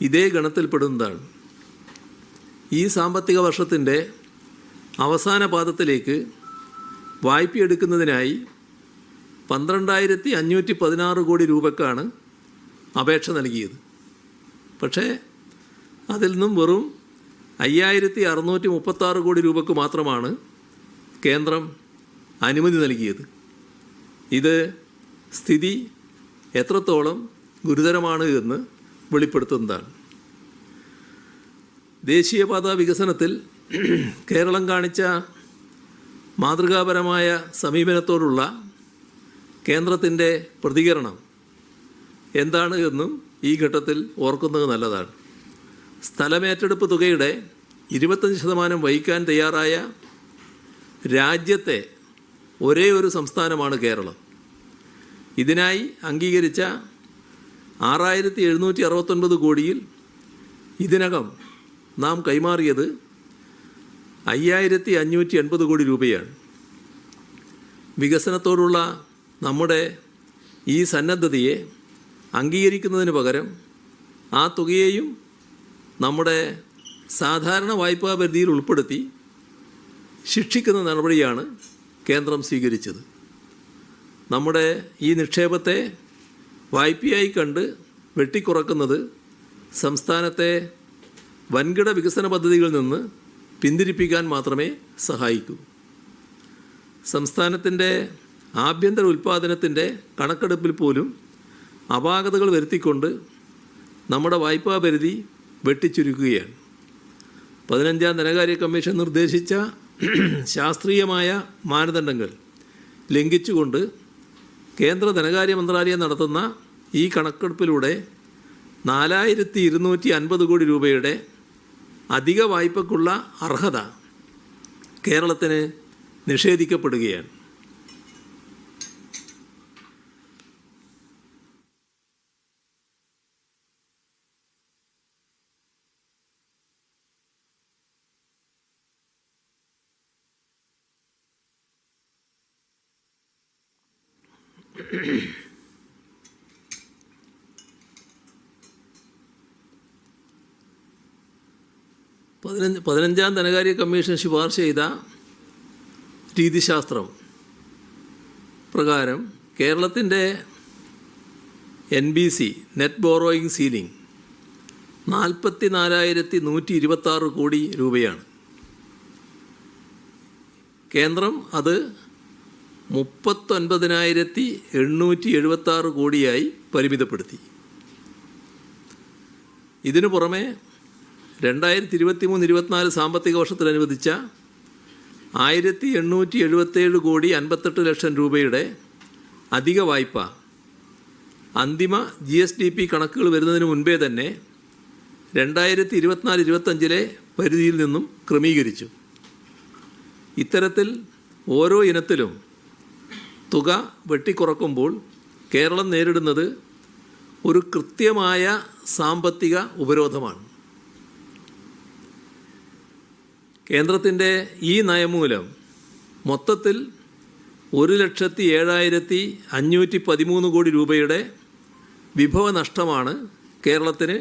ഇതേ ഗണത്തിൽപ്പെടുന്നതാണ്. ഈ സാമ്പത്തിക വർഷത്തിൻ്റെ അവസാന പാദത്തിലേക്ക് വായ്പയെടുക്കുന്നതിനായി 12,516 കോടി രൂപയ്ക്കാണ് അപേക്ഷ നൽകിയത്. പക്ഷേ അതിൽ നിന്നും വെറും 5,636 കോടി രൂപയ്ക്ക് മാത്രമാണ് കേന്ദ്രം അനുമതി നൽകിയത്. ഇത് സ്ഥിതി എത്രത്തോളം ഗുരുതരമാണ് എന്ന് വെളിപ്പെടുത്തുന്നതാണ്. ദേശീയപാത വികസനത്തിൽ കേരളം കാണിച്ച മാതൃകാപരമായ സമീപനത്തോടുള്ള കേന്ദ്രത്തിൻ്റെ പ്രതികരണം എന്താണ് എന്നും ഈ ഘട്ടത്തിൽ ഓർക്കുന്നത് നല്ലതാണ്. സ്ഥലമേറ്റെടുപ്പ് തുകയുടെ 25% വഹിക്കാൻ തയ്യാറായ രാജ്യത്തെ ഒരേ ഒരു സംസ്ഥാനമാണ് കേരളം. ഇതിനായി അംഗീകരിച്ച 6,769 കോടിയിൽ ഇതിനകം നാം കൈമാറിയത് 5,580 കോടി രൂപയാണ്. വികസനത്തോടുള്ള നമ്മുടെ ഈ സന്നദ്ധതയെ അംഗീകരിക്കുന്നതിന് പകരം ആ തുകയെയും നമ്മുടെ സാധാരണ വായ്പാ പരിധിയിൽ ഉൾപ്പെടുത്തി ശിക്ഷിക്കുന്ന നടപടിയാണ് കേന്ദ്രം സ്വീകരിച്ചത്. നമ്മുടെ ഈ നിക്ഷേപത്തെ വായ്പയായി കണ്ട് വെട്ടിക്കുറക്കുന്നത് സംസ്ഥാനത്തെ വൻകിട വികസന പദ്ധതികളിൽ നിന്ന് പിന്തിരിപ്പിക്കാൻ മാത്രമേ സഹായിക്കൂ. സംസ്ഥാനത്തിൻ്റെ ആഭ്യന്തര ഉൽപ്പാദനത്തിൻ്റെ കണക്കെടുപ്പിൽ പോലും അപാകതകൾ വരുത്തിക്കൊണ്ട് നമ്മുടെ വായ്പാ പരിധി വെട്ടിച്ചുരുക്കുകയാണ്. 15ാം ധനകാര്യ കമ്മീഷൻ നിർദ്ദേശിച്ച ശാസ്ത്രീയമായ മാനദണ്ഡങ്ങൾ ലംഘിച്ചുകൊണ്ട് കേന്ദ്ര ധനകാര്യ മന്ത്രാലയം നടത്തുന്ന ഈ കണക്കെടുപ്പിലൂടെ 4,250 കോടി രൂപയുടെ അധിക വായ്പയ്ക്കുള്ള അർഹത കേരളത്തിന് നിഷേധിക്കപ്പെടുകയാണ്. പതിനഞ്ചാം ധനകാര്യ കമ്മീഷൻ ശുപാർശ ചെയ്ത രീതിശാസ്ത്രം പ്രകാരം കേരളത്തിൻ്റെ NBC നെറ്റ് ബോറോയിങ് സീലിംഗ് 44,126 കോടി രൂപയാണ്. കേന്ദ്രം അത് 39,876 കോടിയായി പരിമിതപ്പെടുത്തി. ഇതിനു പുറമെ 2023-24 സാമ്പത്തിക വർഷത്തിൽ അനുവദിച്ച 1,877 കോടി 58 ലക്ഷം രൂപയുടെ അധിക വായ്പ അന്തിമ GSDP കണക്കുകൾ വരുന്നതിന് മുൻപേ തന്നെ 2024-25 പരിധിയിൽ നിന്നും ക്രമീകരിച്ചു. ഇത്തരത്തിൽ ഓരോ ഇനത്തിലും തുക വെട്ടിക്കുറക്കുമ്പോൾ കേരളം നേരിടുന്നത് ഒരു കൃത്യമായ സാമ്പത്തിക ഉപരോധമാണ്. കേന്ദ്രത്തിൻ്റെ ഈ നയമൂലം മൊത്തത്തിൽ 1,07,513 കോടി രൂപയുടെ വിഭവ നഷ്ടമാണ് കേരളത്തിന്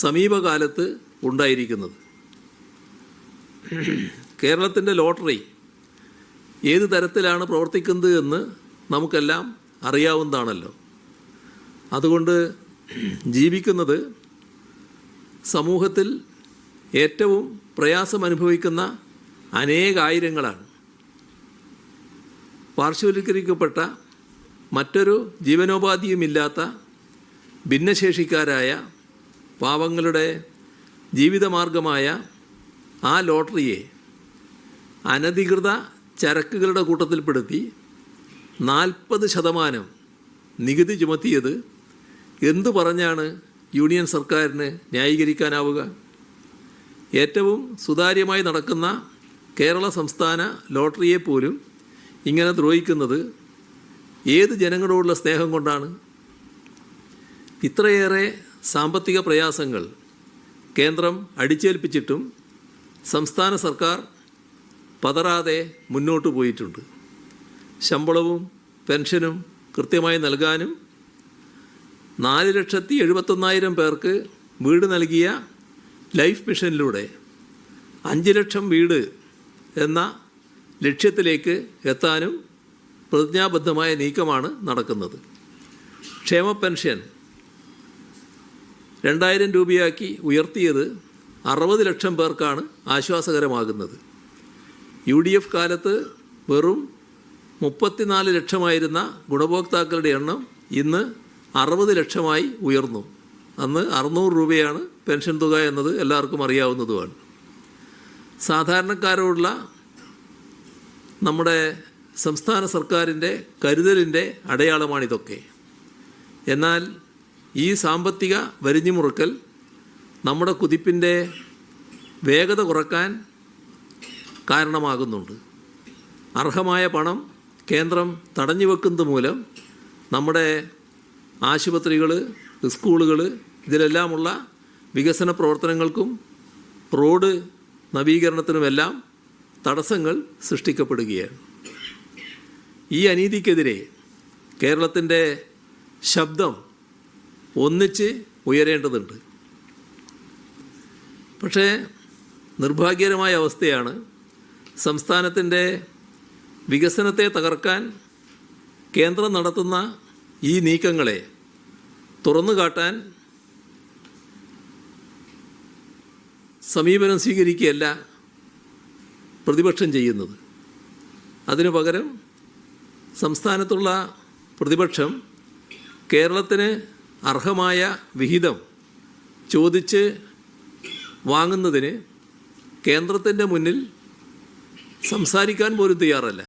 സമീപകാലത്ത് ഉണ്ടായിരിക്കുന്നത്. കേരളത്തിൻ്റെ ലോട്ടറി ഏത് തരത്തിലാണ് പ്രവർത്തിക്കുന്നത് എന്ന് നമുക്കെല്ലാം അറിയാവുന്നതാണല്ലോ. അതുകൊണ്ട് ജീവിക്കുന്നത് സമൂഹത്തിൽ ഏറ്റവും പ്രയാസം അനുഭവിക്കുന്ന അനേകായിരങ്ങളാണ്. പാർശ്വവൽക്കരിക്കപ്പെട്ട മറ്റൊരു ജീവനോപാധിയുമില്ലാത്ത ഭിന്നശേഷിക്കാരായ പാവങ്ങളുടെ ജീവിതമാർഗമായ ആ ലോട്ടറിയെ അനധികൃത ചരക്കുകളുടെ കൂട്ടത്തിൽപ്പെടുത്തി 40% നികുതി ചുമത്തിയത് എന്തു പറഞ്ഞാണ് യൂണിയൻ സർക്കാരിന് ന്യായീകരിക്കാനാവുക? ഏറ്റവും സുതാര്യമായി നടക്കുന്ന കേരള സംസ്ഥാന ലോട്ടറിയെ പോലും ഇങ്ങനെ ദ്രോഹിക്കുന്നത് ഏത് ജനങ്ങളോടുള്ള സ്നേഹം കൊണ്ടാണ്? ഇത്രയേറെ സാമ്പത്തിക പ്രയാസങ്ങൾ കേന്ദ്രം അടിച്ചേൽപ്പിച്ചിട്ടും സംസ്ഥാന സർക്കാർ പതറാതെ മുന്നോട്ട് പോയിട്ടുണ്ട്. ശമ്പളവും പെൻഷനും കൃത്യമായി നൽകാനും 4,71,000 പേർക്ക് വീട് നൽകിയ ലൈഫ് മിഷനിലൂടെ 5 ലക്ഷം വീട് എന്ന ലക്ഷ്യത്തിലേക്ക് എത്താനും പ്രതിജ്ഞാബദ്ധമായ നീക്കമാണ് നടക്കുന്നത്. ക്ഷേമ പെൻഷൻ 2000 രൂപയാക്കി ഉയർത്തിയത് 60 ലക്ഷം പേർക്കാണ് ആശ്വാസകരമാകുന്നത്. UDF കാലത്ത് വെറും 34 ലക്ഷമായിരുന്ന ഗുണഭോക്താക്കളുടെ എണ്ണം ഇന്ന് 60 ലക്ഷമായി ഉയർന്നു. അന്ന് 600 രൂപയാണ് പെൻഷൻ തുക എന്നത് എല്ലാവർക്കും അറിയാവുന്നതുമാണ്. സാധാരണക്കാരോടുള്ള നമ്മുടെ സംസ്ഥാന സർക്കാരിൻ്റെ കരുതലിൻ്റെ അടയാളമാണിതൊക്കെ. എന്നാൽ ഈ സാമ്പത്തിക വരിഞ്ഞുമുറുക്കൽ നമ്മുടെ കുതിപ്പിൻ്റെ വേഗത കുറക്കാൻ കാരണമാകുന്നുണ്ട്. അർഹമായ പണം കേന്ദ്രം തടഞ്ഞു വെക്കുന്നത് മൂലം നമ്മുടെ ആശുപത്രികൾ, സ്കൂളുകൾ, ഇതിലെല്ലാമുള്ള വികസന പ്രവർത്തനങ്ങൾക്കും റോഡ് നവീകരണത്തിനുമെല്ലാം തടസ്സങ്ങൾ സൃഷ്ടിക്കപ്പെടുകയാണ്. ഈ അനീതിക്കെതിരെ കേരളത്തിൻ്റെ ശബ്ദം ഒന്നിച്ച് ഉയരേണ്ടതുണ്ട്. പക്ഷേ നിർഭാഗ്യകരമായ അവസ്ഥയാണ്, സംസ്ഥാനത്തിൻ്റെ വികസനത്തെ തകർക്കാൻ കേന്ദ്രം നടത്തുന്ന ഈ നീക്കങ്ങളെ തുറന്നു കാട്ടാൻ സമീപനം സ്വീകരിക്കുകയല്ല പ്രതിപക്ഷം ചെയ്യുന്നത്. അതിനു പകരം സംസ്ഥാനത്തുള്ള പ്രതിപക്ഷം കേരളത്തിന് അർഹമായ വിഹിതം ചോദിച്ച് വാങ്ങുന്നതിന് കേന്ദ്രത്തിൻ്റെ മുന്നിൽ സംസാരിക്കാൻ പോലും തയ്യാറല്ല.